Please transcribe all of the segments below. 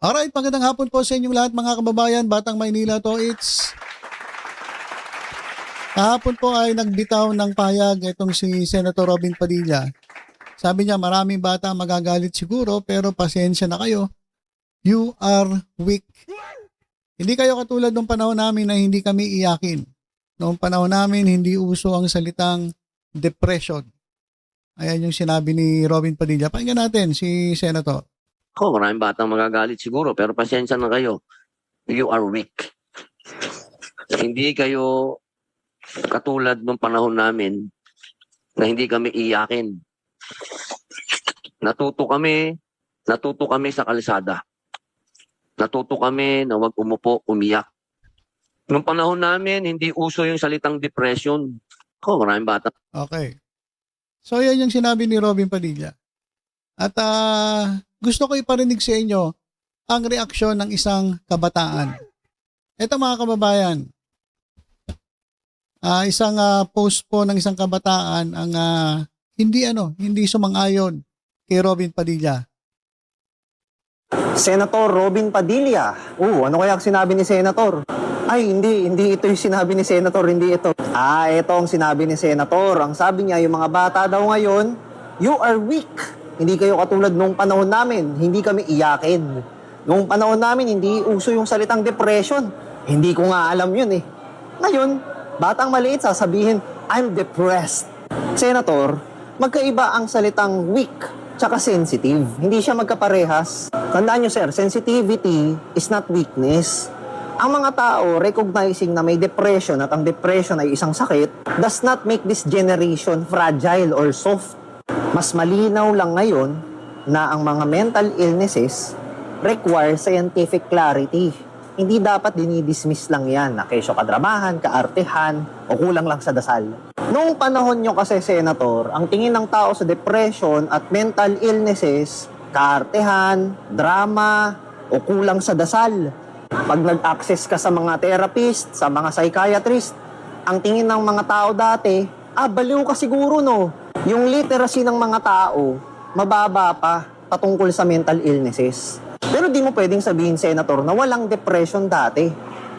Alright, magandang hapon po sa inyong lahat mga kababayan. Batang Maynila to. Kahapon po ay nagbitaw ng pahayag itong si Senator Robin Padilla. Sabi niya maraming bata magagalit siguro pero pasensya na kayo. You are weak. Hindi kayo katulad nung panahon namin na hindi kami iyakin. Noong panahon namin hindi uso ang salitang depression. Ayan yung sinabi ni Robin Padilla. Pakinggan natin si Senator. Maraming batang magagalit siguro, pero pasensya na kayo. You are weak. Hindi kayo katulad ng panahon namin na hindi kami iyakin. Natuto kami sa kalsada. Natuto kami na wag umupo, umiyak. Nung panahon namin, hindi uso yung salitang depression. Maraming bata. Okay. So yan yung sinabi ni Robin Padilla. At gusto ko iparinig sa inyo ang reaksyon ng isang kabataan. Ito mga kababayan, isang post po ng isang kabataan ang hindi sumang-ayon kay Robin Padilla. Senator Robin Padilla. Ano kaya sinabi ni Senator? Ay, hindi ito yung sinabi ni Senator, hindi ito. Ito ang sinabi ni Senator. Ang sabi niya, yung mga bata daw ngayon, you are weak. Hindi kayo katulad nung panahon namin, hindi kami iyakin. Nung panahon namin, hindi uso yung salitang depression. Hindi ko nga alam yun eh. Ngayon, batang maliit sasabihin, I'm depressed. Senator, magkaiba ang salitang weak tsaka sensitive. Hindi siya magkaparehas. Tandaan nyo sir, sensitivity is not weakness. Ang mga tao recognizing na may depression at ang depression ay isang sakit does not make this generation fragile or soft. Mas malinaw lang ngayon na ang mga mental illnesses require scientific clarity. Hindi dapat dinidismiss lang yan na kesyo kadramahan, kaartehan, o kulang lang sa dasal. Noong panahon nyo kasi, Senator, ang tingin ng tao sa depression at mental illnesses, kaartehan, drama, o kulang sa dasal. Pag nag-access ka sa mga therapist, sa mga psychiatrist, ang tingin ng mga tao dati, baliw ka siguro no. Yung literacy ng mga tao, mababa pa patungkol sa mental illnesses. Pero di mo pwedeng sabihin, Senator, na walang depression dati.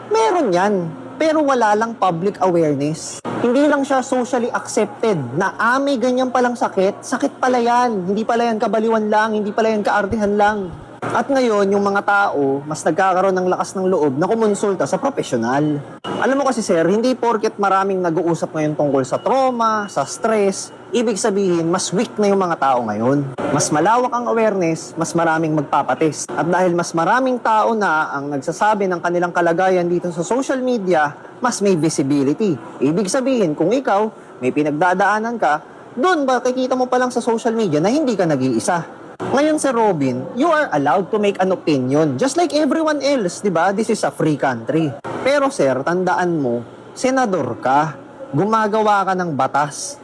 Meron yan, pero wala lang public awareness. Hindi lang siya socially accepted na may ganyan palang sakit. Sakit pala yan. Hindi pala yan kabaliwan lang, hindi pala yan kaartihan lang. At ngayon, yung mga tao, mas nagkakaroon ng lakas ng loob na kumonsulta sa profesional. Alam mo kasi sir, hindi porket maraming nag-uusap ngayon tungkol sa trauma, sa stress, ibig sabihin, mas weak na yung mga tao ngayon. Mas malawak ang awareness, mas maraming magpapatest. At dahil mas maraming tao na ang nagsasabi ng kanilang kalagayan dito sa social media, mas may visibility. Ibig sabihin, kung ikaw, may pinagdadaanan ka, doon ba kikita mo pa lang sa social media na hindi ka nag-iisa. Ngayon Sir Robin, you are allowed to make an opinion just like everyone else, di ba? This is a free country. Pero sir, tandaan mo, senador ka, gumagawa ka ng batas.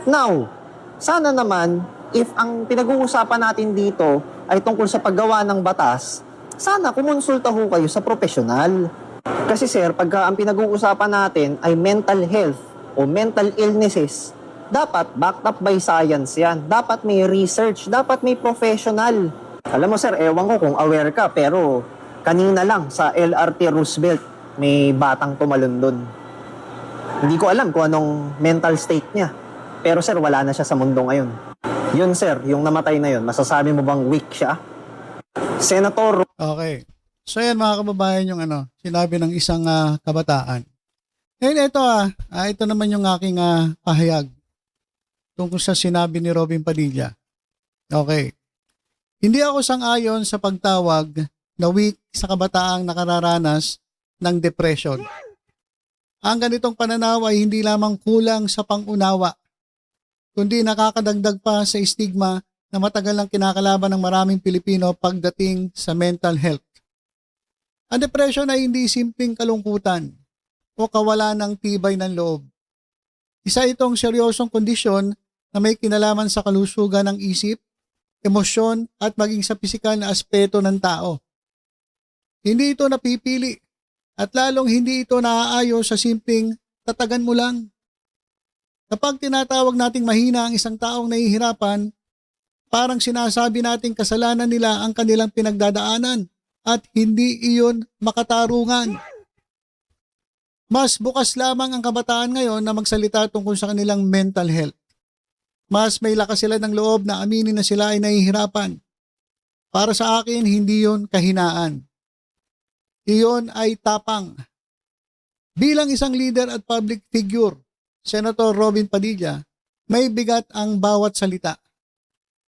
Now, sana naman, if ang pinag-uusapan natin dito ay tungkol sa paggawa ng batas, sana kumonsulta ho kayo sa profesional. Kasi sir, pagka ang pinag-uusapan natin ay mental health o mental illnesses, dapat backed up by science yan. Dapat may research, dapat may professional. Alam mo sir, ewan ko kung aware ka, pero kanina lang sa LRT Roosevelt, may batang tumalon doon. Hindi ko alam kung anong mental state niya. Pero sir, wala na siya sa mundo ngayon. Yun sir, yung namatay na yun, masasabi mo bang weak siya? Senator. Okay. So yan mga kababayan yung sinabi ng isang kabataan. Ngayon ito naman yung aking pahayag tungkol sa sinabi ni Robin Padilla. Okay. Hindi ako sang-ayon sa pagtawag na weak sa kabataang nakararanas ng depression. Ang ganitong pananaw ay hindi lamang kulang sa pangunawa, kundi nakakadagdag pa sa stigma na matagal nang kinakalaban ng maraming Pilipino pagdating sa mental health. Ang depression ay hindi simpleng kalungkutan o kawalan ng tibay ng loob. Isa itong seryosong kondisyon na may kinalaman sa kalusugan ng isip, emosyon at maging sa pisikal na aspeto ng tao. Hindi ito napipili at lalong hindi ito naaayon sa simpleng tatagan mo lang. Kapag tinatawag nating mahina ang isang taong nahihirapan, parang sinasabi nating kasalanan nila ang kanilang pinagdadaanan at hindi iyon makatarungan. Mas bukas lamang ang kabataan ngayon na magsalita tungkol sa kanilang mental health. Mas may lakas sila ng loob na aminin na sila ay nahihirapan. Para sa akin, hindi yon kahinaan. Iyon ay tapang. Bilang isang leader at public figure, Senator Robin Padilla, may bigat ang bawat salita.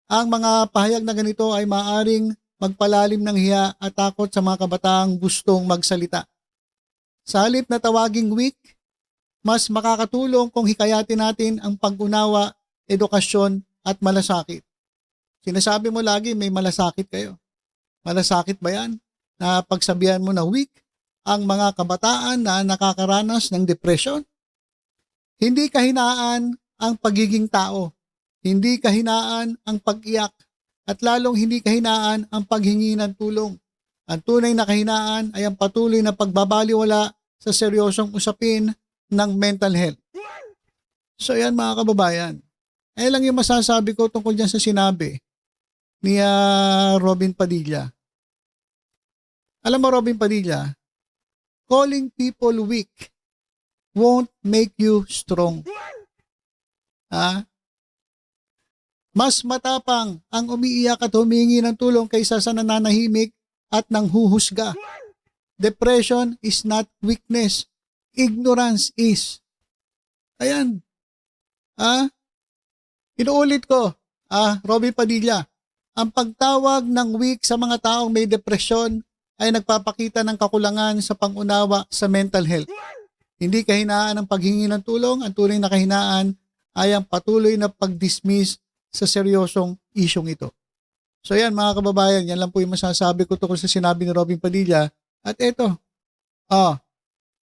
Ang mga pahayag na ganito ay maaaring magpalalim ng hiya at takot sa mga kabataang gustong magsalita. Sa halip na tawaging weak, mas makakatulong kung hikayatin natin ang pag-unawa, edukasyon at malasakit. Sinasabi mo lagi may malasakit kayo. Malasakit ba yan? Na pagsabihan mo na weak ang mga kabataan na nakakaranas ng depression? Hindi kahinaan ang pagiging tao. Hindi kahinaan ang pag-iyak. At lalong hindi kahinaan ang paghingi ng tulong. Ang tunay na kahinaan ay ang patuloy na pagbabaliwala sa seryosong usapin ng mental health. So yan mga kababayan. Ay lang yung masasabi ko tungkol dyan sa sinabi ni Robin Padilla. Alam mo Robin Padilla, calling people weak won't make you strong. Mas matapang ang umiiyak at humingi ng tulong kaysa sa nananahimik at nanghuhusga. Depression is not weakness. Ignorance is. Ayan. Inuulit ko, Robin Padilla, ang pagtawag ng weak sa mga taong may depresyon ay nagpapakita ng kakulangan sa pangunawa sa mental health. Hindi kahinaan ang paghingi ng tulong, ang tunay na kahinaan ay ang patuloy na pag-dismiss sa seryosong isyong ito. So yan mga kababayan, yan lang po yung masasabi ko tungkol sa sinabi ni Robin Padilla. At eto,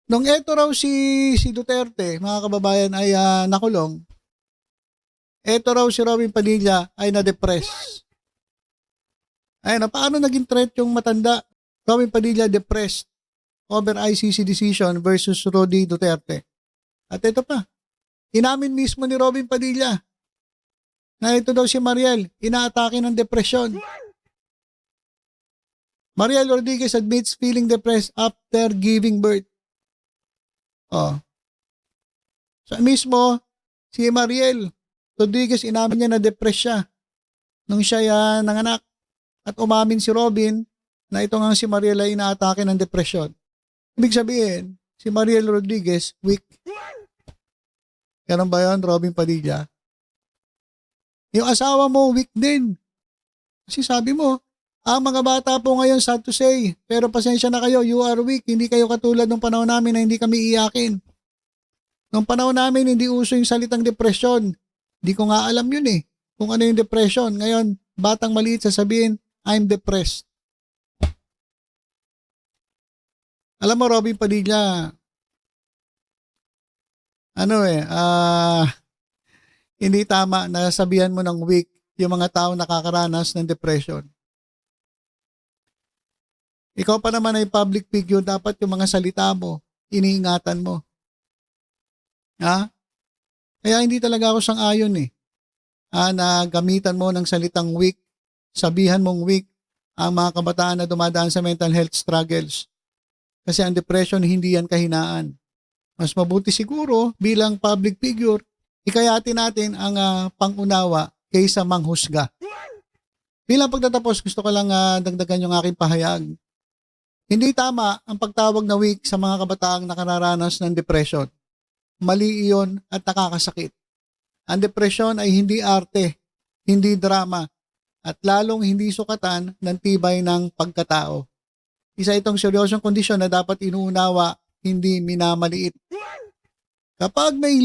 nung eto raw si Duterte, mga kababayan ay nakulong, eto raw si Robin Padilla ay na-depress. Ayun, paano naging threat yung matanda? Robin Padilla depressed over ICC decision versus Rodi Duterte. At ito pa, inamin mismo ni Robin Padilla na ito daw si Mariel, inaatake ng depression. Mariel Rodriguez admits feeling depressed after giving birth. So mismo, si Mariel Rodriguez inamin niya na depressed siya nung siya nanganak. At umamin si Robin na ito nga si Mariel ay inaatake ng depression. Ibig sabihin, si Mariel Rodriguez weak. Ganun ba yun, Robin Padilla? Yung asawa mo weak din. Kasi sabi mo, ang mga bata po ngayon, sad to say, pero pasensya na kayo, you are weak. Hindi kayo katulad nung panahon namin na hindi kami iyakin. Nung panahon namin, hindi uso yung salitang depression. Hindi ko nga alam yun kung ano yung depression. Ngayon, batang maliit sasabihin, I'm depressed. Alam mo, Robin Padilla, hindi tama na sabihan mo ng weak yung mga tao nakakaranas ng depression. Ikaw pa naman ay public figure, dapat yung mga salita mo, iniingatan mo. Kaya hindi talaga ako sang-ayon na gamitan mo ng salitang weak, sabihan mong weak ang mga kabataan na dumadaan sa mental health struggles. Kasi ang depression, hindi yan kahinaan. Mas mabuti siguro bilang public figure, ikayatin natin ang pangunawa kaysa manghusga. Bilang pagtatapos, gusto ko lang dagdagan yung aking pahayag. Hindi tama ang pagtawag na weak sa mga kabataang nakararanas ng depression. Mali iyon at nakakasakit. Ang depression ay hindi arte, hindi drama, at lalong hindi sukatan ng tibay ng pagkatao. Isa itong seryosong kondisyon na dapat inuunawa, hindi minamaliit. Kapag may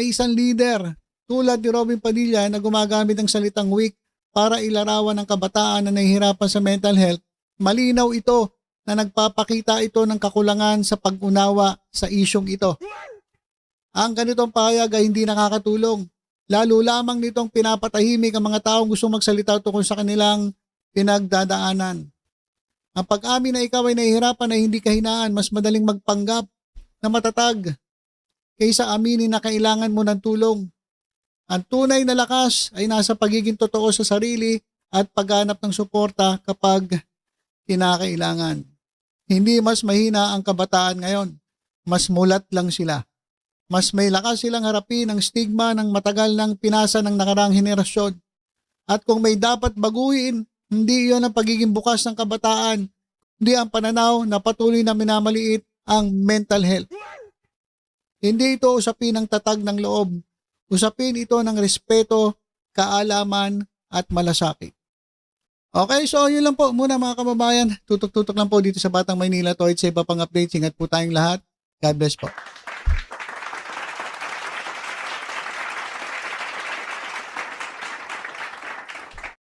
isang leader, tulad ni Robin Padilla na gumagamit ng salitang weak para ilarawan ng kabataan na nahihirapan sa mental health, malinaw ito na nagpapakita ito ng kakulangan sa pag-unawa sa isyong ito. Ang ganitong pahayag ay hindi nakakatulong. Lalo lamang nitong pinapatahimik ang mga taong gustong magsalita tungkol sa kanilang pinagdadaanan. Ang pag-amin na ikaw ay nahihirapan na hindi kahinaan, mas madaling magpanggap na matatag kaysa aminin na kailangan mo ng tulong. Ang tunay na lakas ay nasa pagiging totoo sa sarili at paghanap ng suporta kapag kinakailangan. Hindi mas mahina ang kabataan ngayon. Mas mulat lang sila. Mas may lakas silang harapin ang stigma ng matagal ng pinasa ng nakarang henerasyon. At kung may dapat baguhin, hindi iyon ang pagiging bukas ng kabataan, hindi ang pananaw na patuloy na minamaliit ang mental health. Hindi ito usapin ng tatag ng loob. Usapin ito ng respeto, kaalaman at malasakit. Okay, so yun lang po muna mga kababayan. Tutok-tutok lang po dito sa Batang Maynila. To sa iba pang updates. Ingat po tayong lahat. God bless po.